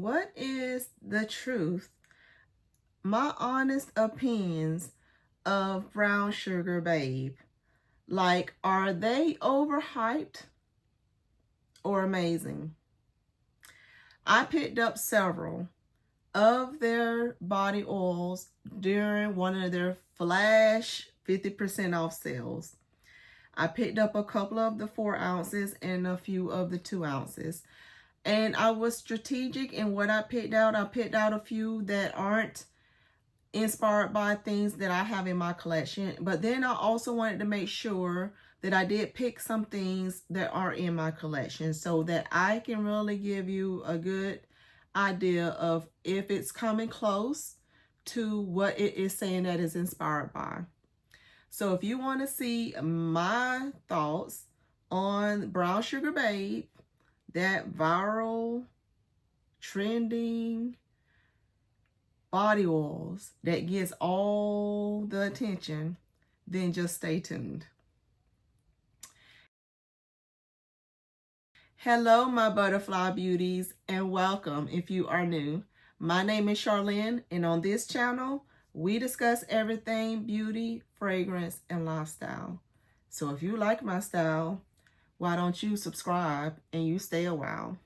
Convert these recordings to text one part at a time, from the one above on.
What is the truth? My honest opinions of Brown Sugar Babe. Like, are they overhyped or amazing? I picked up several of their body oils during one of their flash 50% off sales. I picked up a couple of the 4 ounces and a few of the 2 ounces. And I was strategic in what I picked out. I picked out a few that aren't inspired by things that I have in my collection. But then I also wanted to make sure that I did pick some things that are in my collection so that I can really give you a good idea of if it's coming close to what it is saying that is inspired by. So if you want to see my thoughts on Brown Sugar Babe, that viral, trending body oils that gets all the attention, then just stay tuned. Hello, my butterfly beauties, and welcome if you are new. My name is Charlen, and on this channel, we discuss everything beauty, fragrance, and lifestyle. So if you like my style, why don't you subscribe and you stay a while?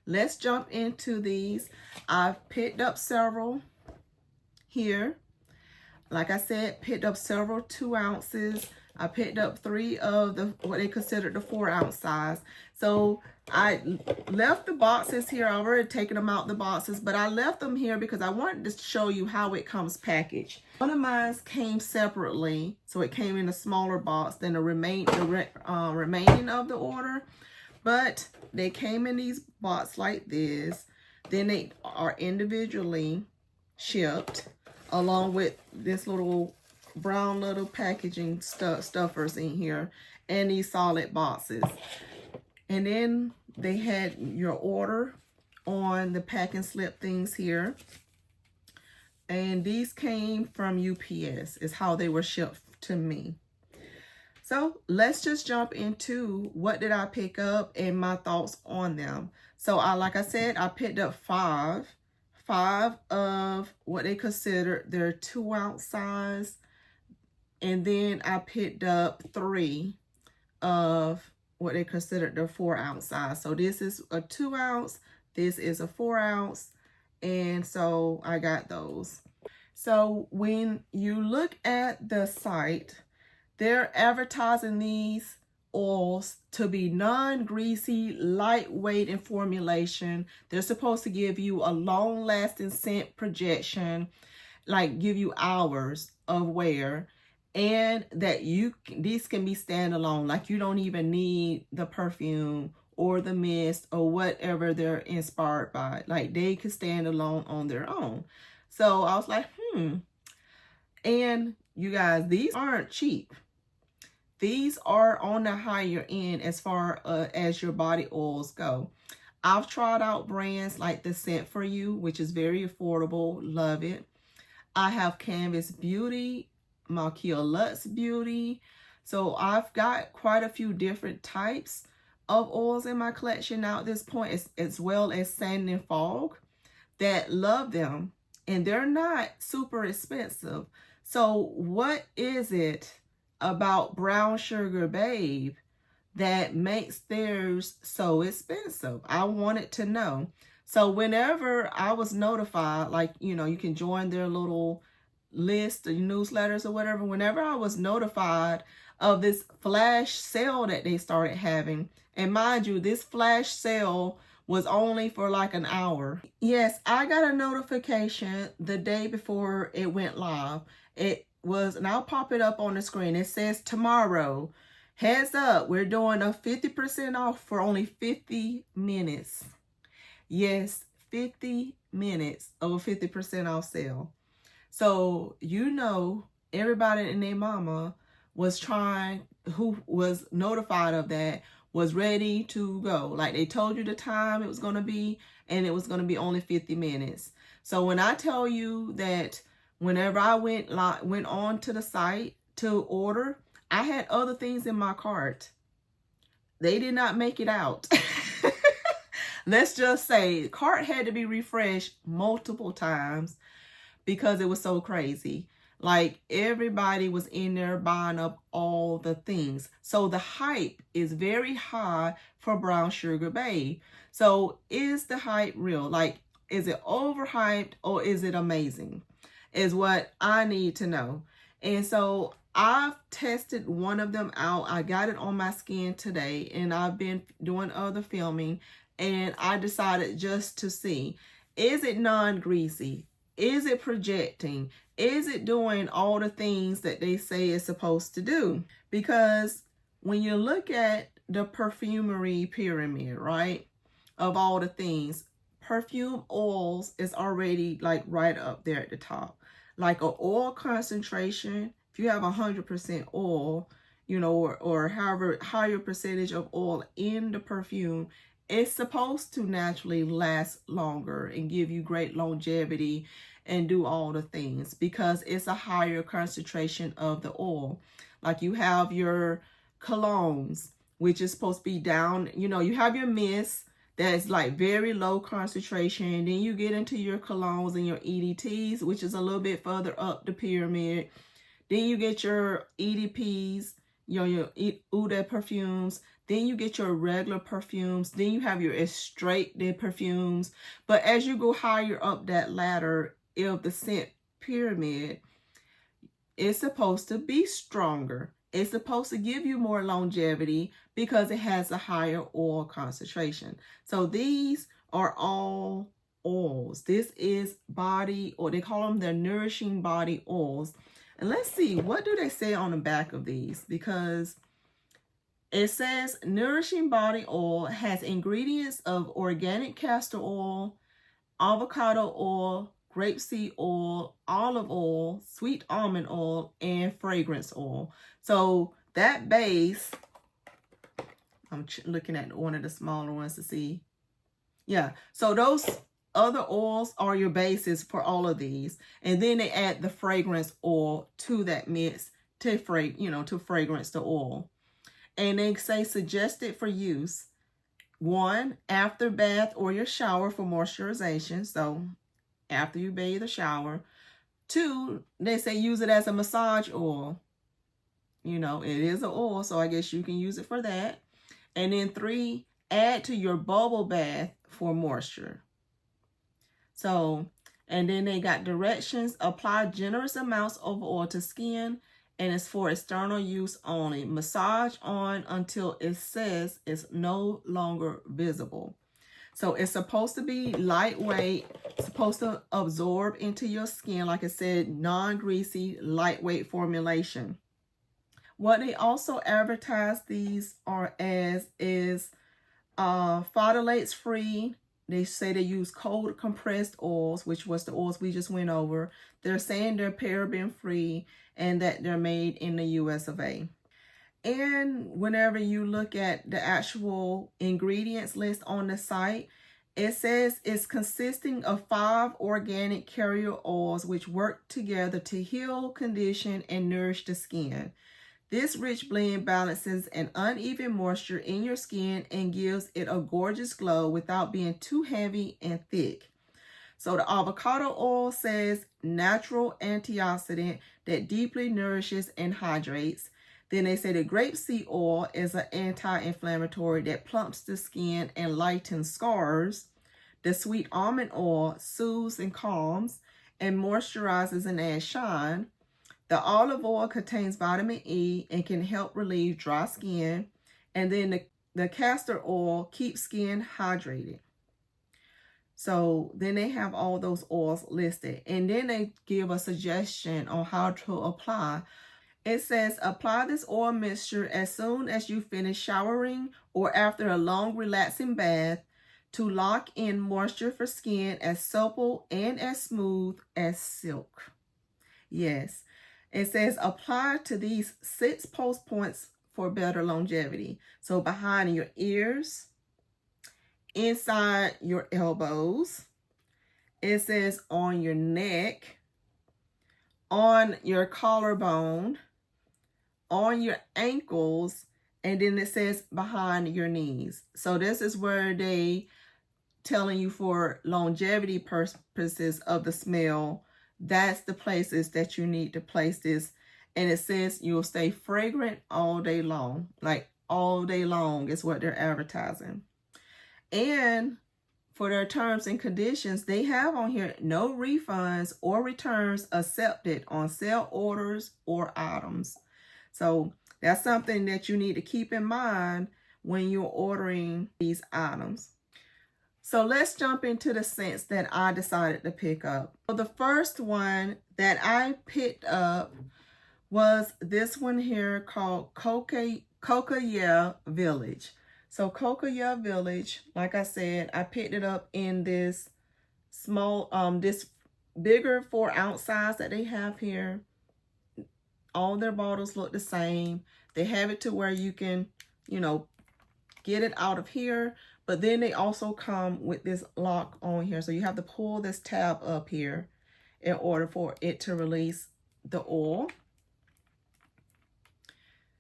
Let's jump into these. I've picked up several here. Like I said, picked up several 2 ounces. I picked up 3 of the what they consider the 4 ounce size. So I left the boxes here. I already taken them out the boxes, but I left them here because I wanted to show you how it comes packaged. One of mine came separately, so it came in a smaller box than the remaining of the order. But they came in these boxes like this. Then they are individually shipped along with this little brown little packaging stuffers in here and these solid boxes. And then they had your order on the pack and slip things here. And these came from UPS is how they were shipped to me. So let's just jump into what did I pick up and my thoughts on them. So like I said, I picked up five of what they consider their 2 ounce size. And then I picked up 3 of what they considered their 4 ounce size. So this is a 2 ounce, this is a 4 ounce. And so I got those. So when you look at the site, they're advertising these oils to be non-greasy, lightweight in formulation. They're supposed to give you a long-lasting scent projection, like give you hours of wear, and that these can be standalone, like you don't even need the perfume or the mist or whatever they're inspired by. Like they can stand alone on their own. So I was like, And you guys, these aren't cheap. These are on the higher end as far as your body oils go. I've tried out brands like the Scent For You, which is very affordable. Love it. I have Canvas Beauty, Malkia Luxe Beauty. So I've got quite a few different types of oils in my collection now at this point, as well as Sand and Fog, that love them. And they're not super expensive. So what is it about Brown Sugar Babe that makes theirs so expensive? I wanted to know. So whenever I was notified, like, you know, you can join their little list of newsletters or whatever. Whenever I was notified of this flash sale that they started having, and mind you, this flash sale was only for like an hour. Yes, I got a notification the day before it went live. It was, and I'll pop it up on the screen. It says tomorrow, heads up, we're doing a 50% off for only 50 minutes. Yes, 50 minutes of a 50% off sale. So, you know, everybody and their mama was who was notified of that, was ready to go. Like they told you the time it was going to be, and it was going to be only 50 minutes. So when I tell you that whenever I went on to the site to order, I had other things in my cart. They did not make it out. let's just say cart had to be refreshed multiple times because it was so crazy. Like everybody was in there buying up all the things. So the hype is very high for Brown Sugar Babe. So is the hype real? Like, is it overhyped or is it amazing? Is what I need to know. And so I've tested one of them out. I got it on my skin today and I've been doing other filming and I decided just to see, is it non-greasy? Is it projecting? Is it doing all the things that they say it's supposed to do? Because when you look at the perfumery pyramid, right, of all the things, perfume oils is already like right up there at the top. Like an oil concentration, if you have 100% oil, you know, or however higher percentage of oil in the perfume, it's supposed to naturally last longer and give you great longevity and do all the things because it's a higher concentration of the oil. Like you have your colognes, which is supposed to be down, you know, you have your mist that's like very low concentration. Then you get into your colognes and your EDTs, which is a little bit further up the pyramid. Then you get your EDPs, your eau de perfumes. Then you get your regular perfumes. Then you have your straight de perfumes. But as you go higher up that ladder of the scent pyramid, it's supposed to be stronger. It's supposed to give you more longevity because it has a higher oil concentration. So these are all oils. This is body, or they call them the nourishing body oils. And let's see, what do they say on the back of these? Because it says nourishing body oil has ingredients of organic castor oil, avocado oil, grapeseed oil, olive oil, sweet almond oil, and fragrance oil. So that base, I'm looking at one of the smaller ones to see. Yeah, so those other oils are your bases for all of these. And then they add the fragrance oil to that mix to fragrance the oil. And they say suggested for use. 1, after bath or your shower for moisturization. So after you bathe or shower. 2, they say use it as a massage oil. You know, it is an oil, so I guess you can use it for that. And then 3, add to your bubble bath for moisture. So, and then they got directions. Apply generous amounts of oil to skin, and it's for external use only. Massage on until it says it's no longer visible. So it's supposed to be lightweight, supposed to absorb into your skin, like I said, non-greasy, lightweight formulation. What they also advertise these are as is phthalates free. They say they use cold compressed oils, which was the oils we just went over. They're saying they're paraben free and that they're made in the US of A. And whenever you look at the actual ingredients list on the site, it says it's consisting of 5 organic carrier oils which work together to heal, condition, and nourish the skin. This rich blend balances an uneven moisture in your skin and gives it a gorgeous glow without being too heavy and thick. So the avocado oil says natural antioxidant that deeply nourishes and hydrates. Then they say the grapeseed oil is an anti-inflammatory that plumps the skin and lightens scars. The sweet almond oil soothes and calms and moisturizes and adds shine. The olive oil contains vitamin E and can help relieve dry skin. And then the castor oil keeps skin hydrated. So then they have all those oils listed. And then they give a suggestion on how to apply. It says, apply this oil mixture as soon as you finish showering or after a long relaxing bath to lock in moisture for skin as supple and as smooth as silk. Yes. It says apply to these 6 pulse points for better longevity. So behind your ears, inside your elbows, it says on your neck, on your collarbone, on your ankles, and then it says behind your knees. So this is where they telling you for longevity purposes of the smell, that's the places that you need to place this. And it says you'll stay fragrant all day long. Like all day long is what they're advertising. And for their terms and conditions, they have on here no refunds or returns accepted on sale orders or items. So that's something that you need to keep in mind when you're ordering these items. So let's jump into the scents that I decided to pick up. So the first one that I picked up was this one here called Cocoyea Village. So Cocoyea Village, like I said, I picked it up in this small, this bigger 4-ounce size that they have here. All their bottles look the same. They have it to where you can, you know, get it out of here. But then they also come with this lock on here. So you have to pull this tab up here in order for it to release the oil.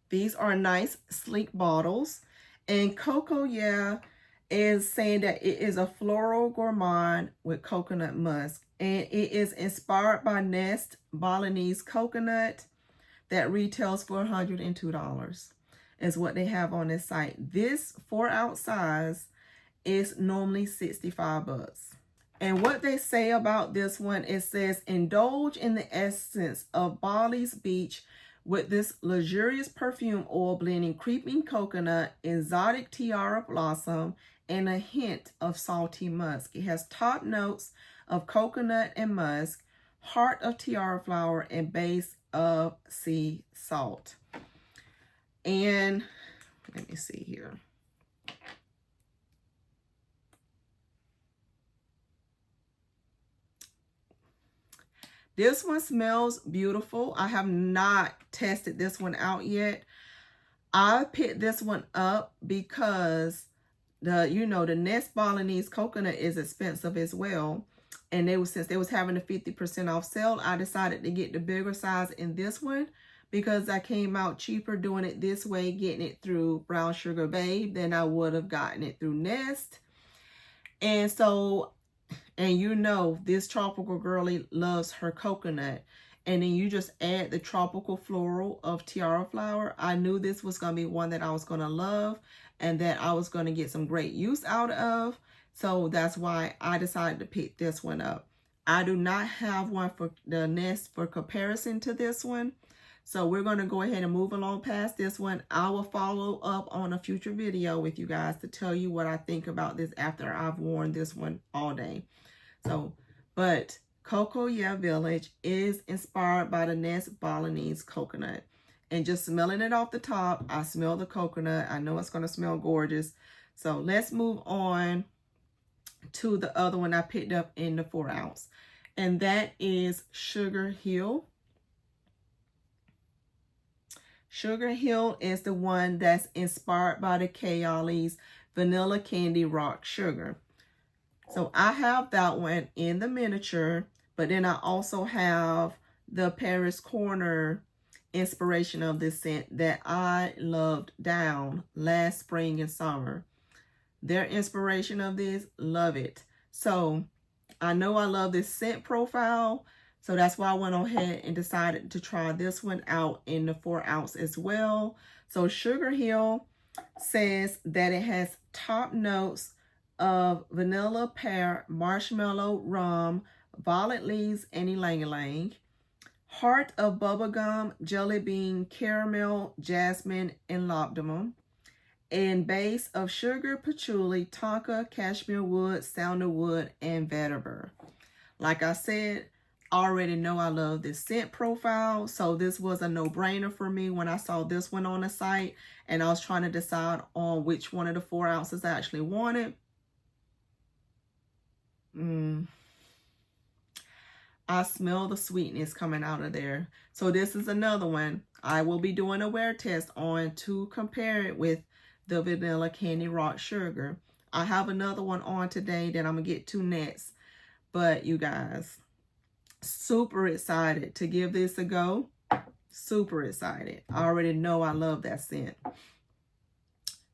These are nice, sleek bottles. And Cocoyea is saying that it is a floral gourmand with coconut musk. And it is inspired by Nest Balinese coconut that retails for $102 is what they have on this site. This 4-ounce size is normally $65. And what they say about this one, it says, indulge in the essence of Bali's beach with this luxurious perfume oil blending creeping coconut, exotic tiara blossom, and a hint of salty musk. It has top notes of coconut and musk, heart of tiara flower, and base of sea salt. And let me see here. This one smells beautiful. I have not tested this one out yet. I picked this one up because the Nest Balinese coconut is expensive as well. And since they was having a 50% off sale, I decided to get the bigger size in this one because I came out cheaper doing it this way, getting it through Brown Sugar Babe than I would have gotten it through Nest. And so, and you know, this tropical girly loves her coconut. And then you just add the tropical floral of tiara flower. I knew this was going to be one that I was going to love and that I was going to get some great use out of. So that's why I decided to pick this one up. I do not have one for the Nest for comparison to this one. So we're going to go ahead and move along past this one. I will follow up on a future video with you guys to tell you what I think about this after I've worn this one all day. So, but Cocoyea Village is inspired by the Nest Balinese coconut. And just smelling it off the top, I smell the coconut. I know it's going to smell gorgeous. So let's move on to the other one I picked up in the 4-ounce. And that is Sugar Hill. Sugar Hill is the one that's inspired by the Callouts Vanilla Candy Rock Sugar. So I have that one in the miniature, but then I also have the Paris Corner inspiration of this scent that I loved down last spring and summer. Their inspiration of this, love it. So I know I love this scent profile, so that's why I went ahead and decided to try this one out in the 4-ounce as well. So Sugar Hill says that it has top notes of vanilla, pear, marshmallow, rum, violet leaves, and ylang-ylang. Heart of bubblegum, jelly bean, caramel, jasmine, and labdanum. And base of sugar, patchouli, tonka, cashmere wood, sandalwood, and vetiver. Like I said, I already know I love this scent profile, so this was a no-brainer for me when I saw this one on the site, and I was trying to decide on which one of the 4 ounces I actually wanted. I smell the sweetness coming out of there. So this is another one I will be doing a wear test on to compare it with the Vanilla Candy Rock Sugar. I have another one on today that I'm going to get to next. But you guys, super excited to give this a go. Super excited. I already know I love that scent.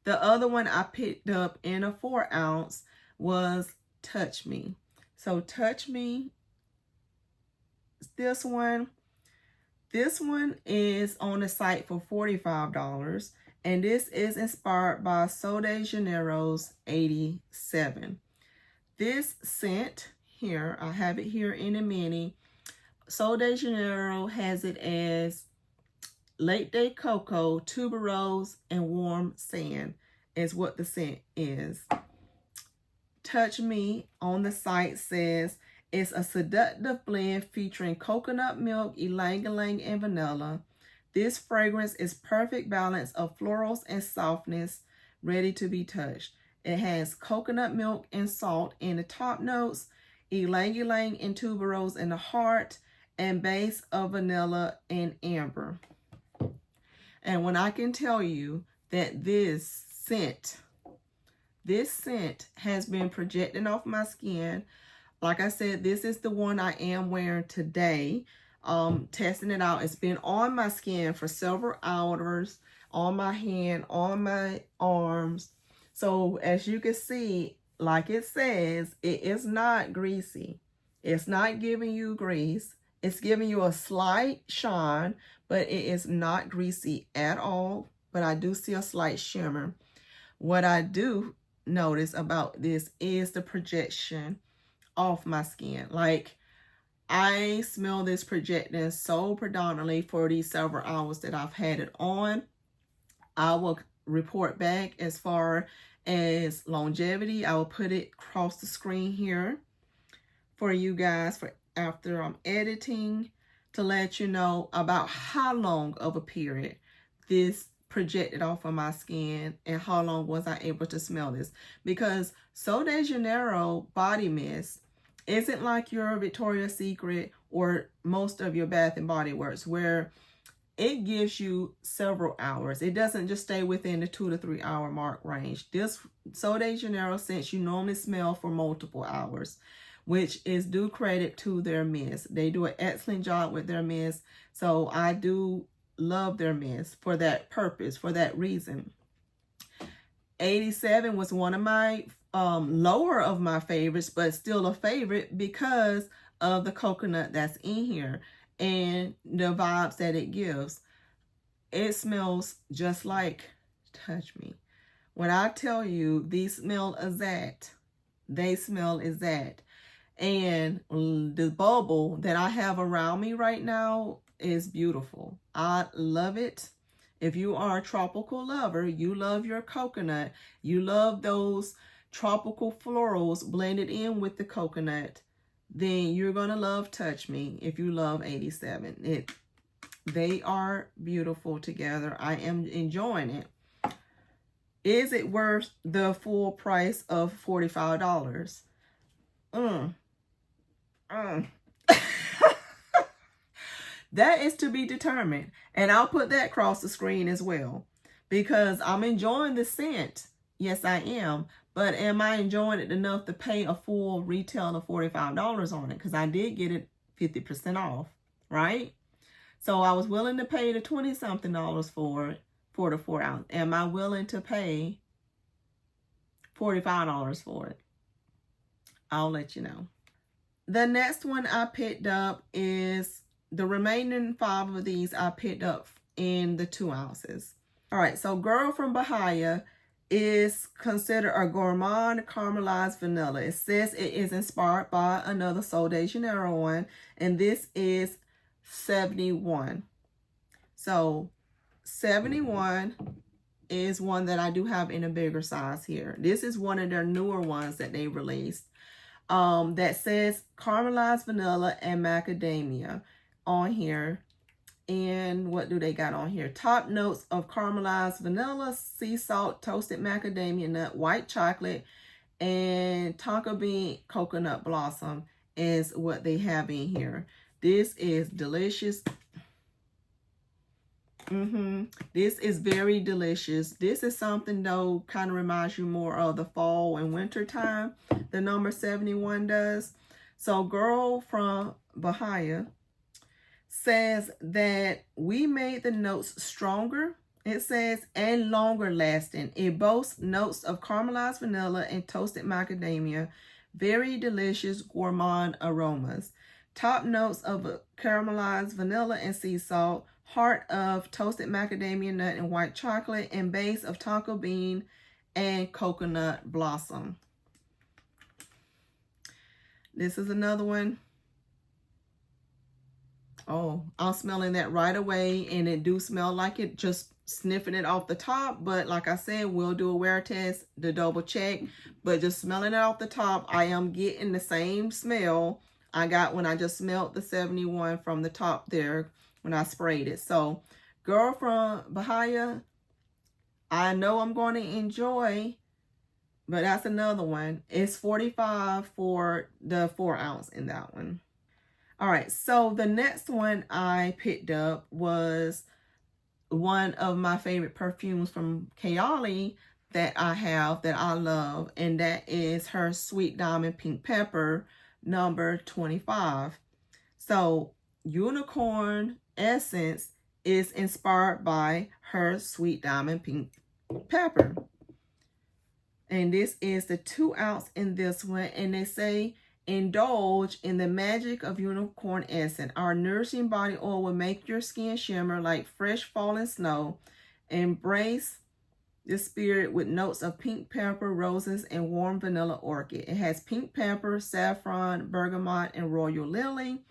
The other one I picked up in a 4 ounce was Touch Me. So Touch Me, this one is on the site for $45. And this is inspired by Sol de Janeiro's 87. This scent here, I have it here in a mini. Sol de Janeiro has it as Late Day Cocoa, Tuberose, and Warm Sand is what the scent is. Touch Me on the site says it's a seductive blend featuring coconut milk, ylang-ylang, and vanilla. This fragrance is perfect balance of florals and softness, ready to be touched. It has coconut milk and salt in the top notes, ylang-ylang and tuberose in the heart, and base of vanilla and amber. And when I can tell you that this scent has been projecting off my skin. Like I said, this is the one I am wearing today. Testing it out. It's been on my skin for several hours, on my hand, on my arms. So as you can see, like it says, it is not greasy. It's not giving you grease. It's giving you a slight shine, but it is not greasy at all. But I do see a slight shimmer. What I do notice about this is the projection off my skin. Like, I smell this projecting so predominantly for these several hours that I've had it on. I will report back as far as longevity. I will put it across the screen here for you guys for after I'm editing to let you know about how long of a period this projected off of my skin and how long was I able to smell this. Because Sol de Janeiro body mist isn't like your Victoria's Secret or most of your Bath and Body Works where it gives you several hours. It doesn't just stay within the 2 to 3 hour mark range. This Sol de Janeiro scent you normally smell for multiple hours, which is due credit to their mist. They do an excellent job with their mist. So I do love their mist for that purpose, for that reason. 87 was one of my lower of my favorites, but still a favorite because of the coconut that's in here and the vibes that it gives. It smells just like Touch Me. When I tell you these smell exact, they smell exact. And the bubble that I have around me right now is beautiful. I love it. If you are a tropical lover, you love your coconut, you love those tropical florals blended in with the coconut, then you're going to love Touch Me if you love 87. They are beautiful together. I am enjoying it. Is it worth the full price of $45? That is to be determined. And I'll put that across the screen as well. Because I'm enjoying the scent. Yes, I am. But am I enjoying it enough to pay a full retail of $45 on it? Because I did get it 50% off. Right? So I was willing to pay the $20-something for it. For the 4 ounce. Am I willing to pay $45 for it? I'll let you know. The next one I picked up is the remaining 5 of these I picked up in the 2 ounces. All right, so Girl from Bahia is considered a gourmand caramelized vanilla. It says it is inspired by another Sol de Janeiro one, and this is 71. So 71 is one that I do have in a bigger size here. This is one of their newer ones that they released. That says caramelized vanilla and macadamia on here. And what do they got on here? Top notes of caramelized vanilla, sea salt, toasted macadamia nut, white chocolate, and tonka bean coconut blossom is what they have in here. This is delicious. This is very delicious. This is something though kind of reminds you more of the fall and winter time. The number 71 does. So Girl from Bahia says that we made the notes stronger. It says and longer lasting. It boasts notes of caramelized vanilla and toasted macadamia, Very delicious gourmand aromas. Top notes of caramelized vanilla and sea salt, heart of toasted macadamia nut and white chocolate, and base of tonka bean and coconut blossom. This is another one. Oh, I'm smelling that right away, and it do smell like it, just sniffing it off the top. But like I said, we'll do a wear test to double check. But just smelling it off the top, I am getting the same smell I got when I just smelled the 71 from the top there when I sprayed it. So, girl from Bahia, I know I'm going to enjoy, but that's another one. It's $45 for the 4 ounce in that one. All right, so the next one I picked up was one of my favorite perfumes from Callouts that I have that I love, and that is her Sweet Diamond Pink Pepper number 25. So Unicorn Essence is inspired by her Sweet Diamond Pink Pepper. And this is the 2 ounce in this one, and they say, indulge in the magic of unicorn essence. Our nourishing body oil will make your skin shimmer like fresh falling snow. Embrace the spirit with notes of pink pepper, roses, and warm vanilla orchid. It has pink pepper, saffron, bergamot, and royal lily.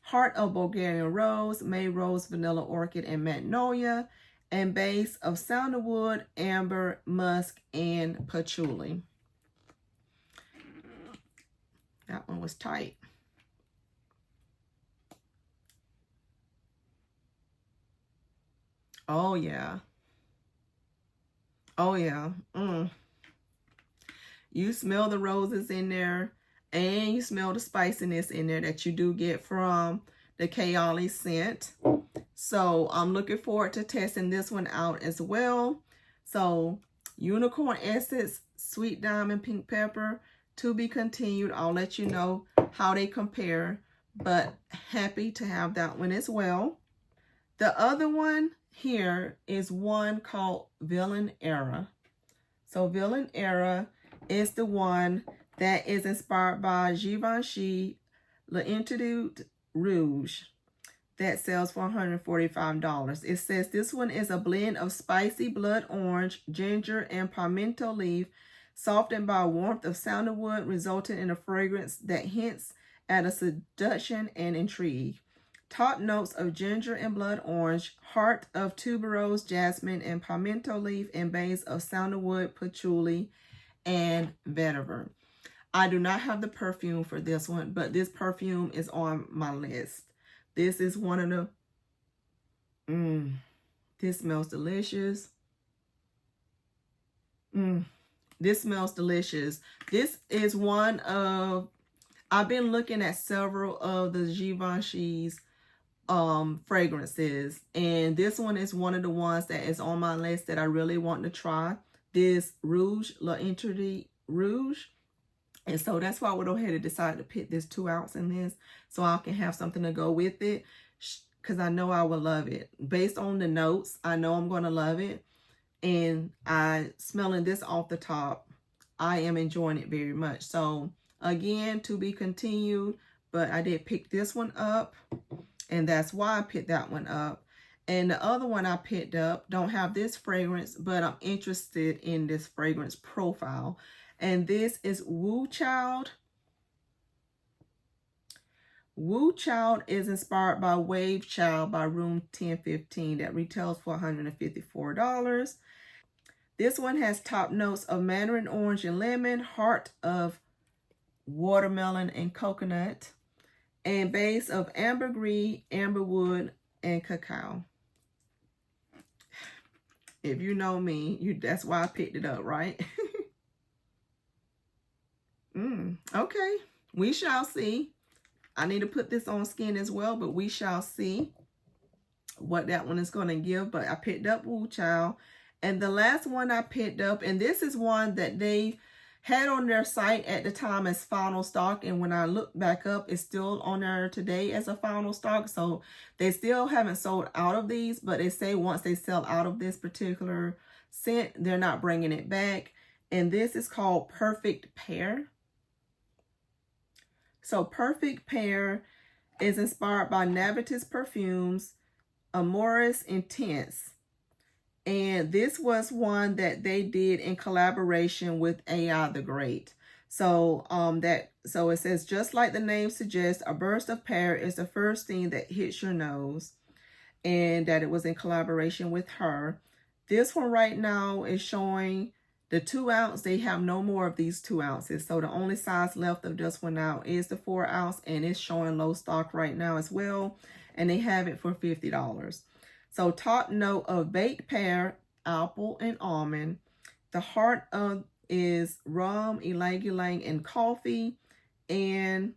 Heart of Bulgarian rose, May rose, vanilla orchid, and magnolia. And base of sandalwood, amber, musk, and patchouli. That one was tight. Oh, yeah. Oh, yeah. You smell the roses in there, and you smell the spiciness in there that you do get from the Callouts scent. So I'm looking forward to testing this one out as well. So Unicorn Essence, Sweet Diamond Pink Pepper, to be continued. I'll let you know how they compare, but happy to have that one as well. The other one here is one called Villain Era. So Villain Era is the one that is inspired by Givenchy L'Intitude Rouge that sells for $145. It says this one is a blend of spicy blood orange, ginger, and pimento leaf, softened by warmth of sandalwood, resulting in a fragrance that hints at a seduction and intrigue. Top notes of ginger and blood orange, heart of tuberose, jasmine, and pimento leaf, and base of sandalwood, patchouli, and vetiver. I do not have the perfume for this one, but this perfume is on my list. This is one of the... this smells delicious. This smells delicious. This is one of... I've been looking at several of the Givenchy's fragrances, and this one is one of the ones that is on my list that I really want to try. This Rouge, L'Intitude Rouge. And so that's why I went ahead and decided to pick this 2 ounce in this, so I can have something to go with it, because I know I will love it. Based on the notes, I know I'm going to love it. And smelling this off the top, I am enjoying it very much. So again, to be continued, but I did pick this one up, and that's why I picked that one up. And the other one I picked up don't have this fragrance, but I'm interested in this fragrance profile. And this is Woo Child. Woo Child is inspired by Wave Child by Room 1015 that retails for $154. This one has top notes of mandarin orange and lemon, heart of watermelon and coconut, and base of ambergris, amberwood, and cacao. If you know me, that's why I picked it up, right? Okay, we shall see. I need to put this on skin as well, but we shall see what that one is going to give. But I picked up Woo Child. And the last one I picked up, and this is one that they had on their site at the time as final stock, and when I look back up, it's still on there today as a final stock. So they still haven't sold out of these, but they say once they sell out of this particular scent, they're not bringing it back. And this is called Perfect Pear. So Perfect Pear is inspired by Navitus Perfumes, Amorous Intense. And this was one that they did in collaboration with AI the Great. So it says, just like the name suggests, a burst of pear is the first thing that hits your nose, and that it was in collaboration with her. This one right now is showing the 2 ounce. They have no more of these 2 ounces. So the only size left of this one now is the 4 ounce, and it's showing low stock right now as well. And they have it for $50. So top note of baked pear, apple, and almond. The heart of is rum, ylang ylang, and coffee. And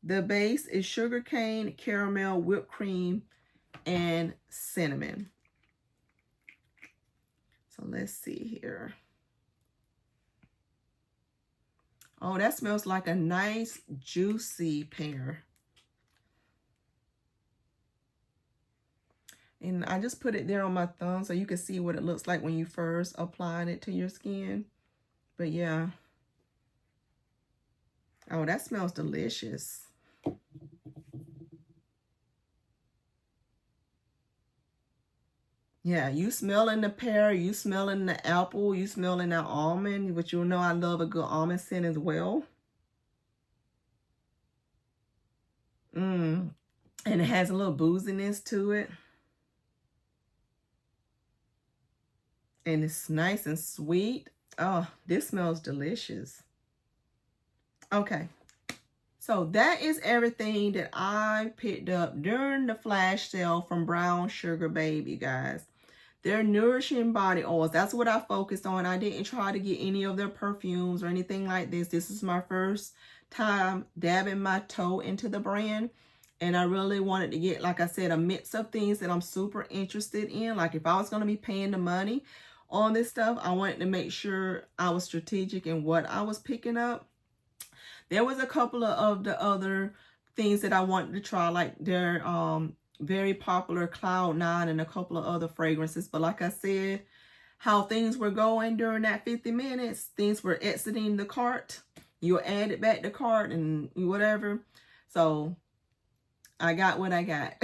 the base is sugarcane, caramel, whipped cream, and cinnamon. So let's see here. Oh, that smells like a nice juicy pear. And I just put it there on my thumb so you can see what it looks like when you first apply it to your skin. But yeah. Oh, that smells delicious. Yeah, you smelling the pear, you smelling the apple, you smelling that almond, but you know I love a good almond scent as well. And it has a little booziness to it. And it's nice and sweet. Oh, this smells delicious. Okay. So that is everything that I picked up during the flash sale from Brown Sugar Babe, you guys. Their Nourishing body oils, that's what I focused on. I didn't try to get any of their perfumes or anything like this. This is my first time dabbing my toe into the brand. And I really wanted to get, like I said, a mix of things that I'm super interested in. Like if I was going to be paying the money on this stuff, I wanted to make sure I was strategic in what I was picking up. There was a couple of the other things that I wanted to try, like their very popular Cloud 9 and a couple of other fragrances. But like I said, how things were going during that 50 minutes, things were exiting the cart. You add it back to cart and whatever. So I got what I got.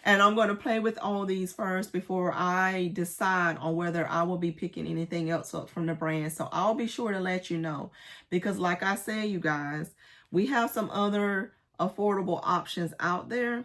And I'm going to play with all these first before I decide on whether I will be picking anything else up from the brand. So I'll be sure to let you know. Because like I said, you guys, we have some other affordable options out there.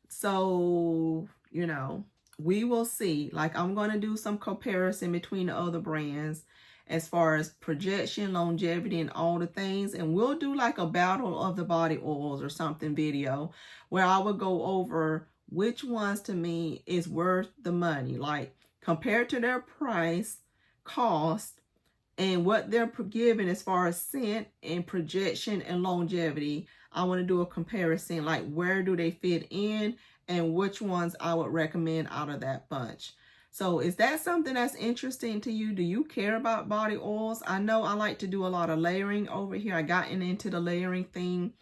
So, you know, we will see. Like I'm going to do some comparison between the other brands as far as projection, longevity, and all the things. And we'll do like a battle of the body oils or something video where I will go over which ones to me is worth the money, like compared to their price, cost, and what they're giving as far as scent and projection and longevity. I want to do a comparison, like where do they fit in and which ones I would recommend out of that bunch. So is that something that's interesting to you? Do you care about body oils? I know I like to do a lot of layering over here. I gotten into the layering thing,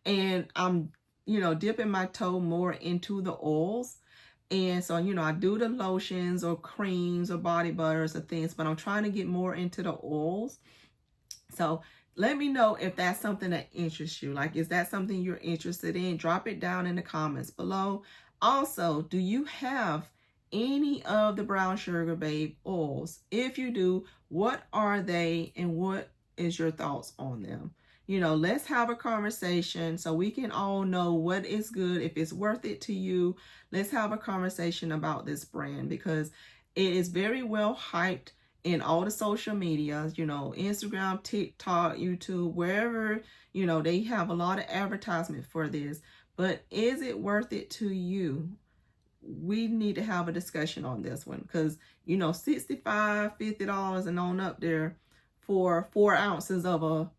and I'm dipping my toe more into the oils. And so, I do the lotions or creams or body butters or things, but I'm trying to get more into the oils. So let me know if that's something that interests you. Like, is that something you're interested in? Drop it down in the comments below. Also, do you have any of the Brown Sugar Babe oils? If you do, what are they and what is your thoughts on them? Let's have a conversation so we can all know what is good, if it's worth it to you. Let's have a conversation about this brand because it is very well hyped in all the social medias, Instagram, TikTok, YouTube, wherever, they have a lot of advertisement for this. But is it worth it to you? We need to have a discussion on this one because, $65, $50 and on up there for 4 ounces of a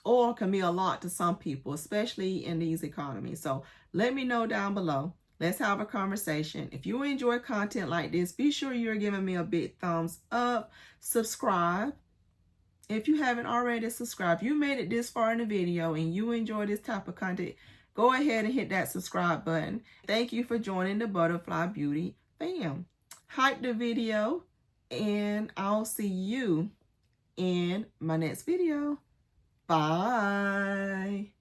oil can be a lot to some people, especially in these economies. So let me know down below. Let's have a conversation. If you enjoy content like this, be sure you're giving me a big thumbs up. Subscribe. If you haven't already subscribed, you made it this far in the video and you enjoy this type of content, go ahead and hit that subscribe button. Thank you for joining the Butterfly Beauty fam. Hype the video and I'll see you in my next video. Bye.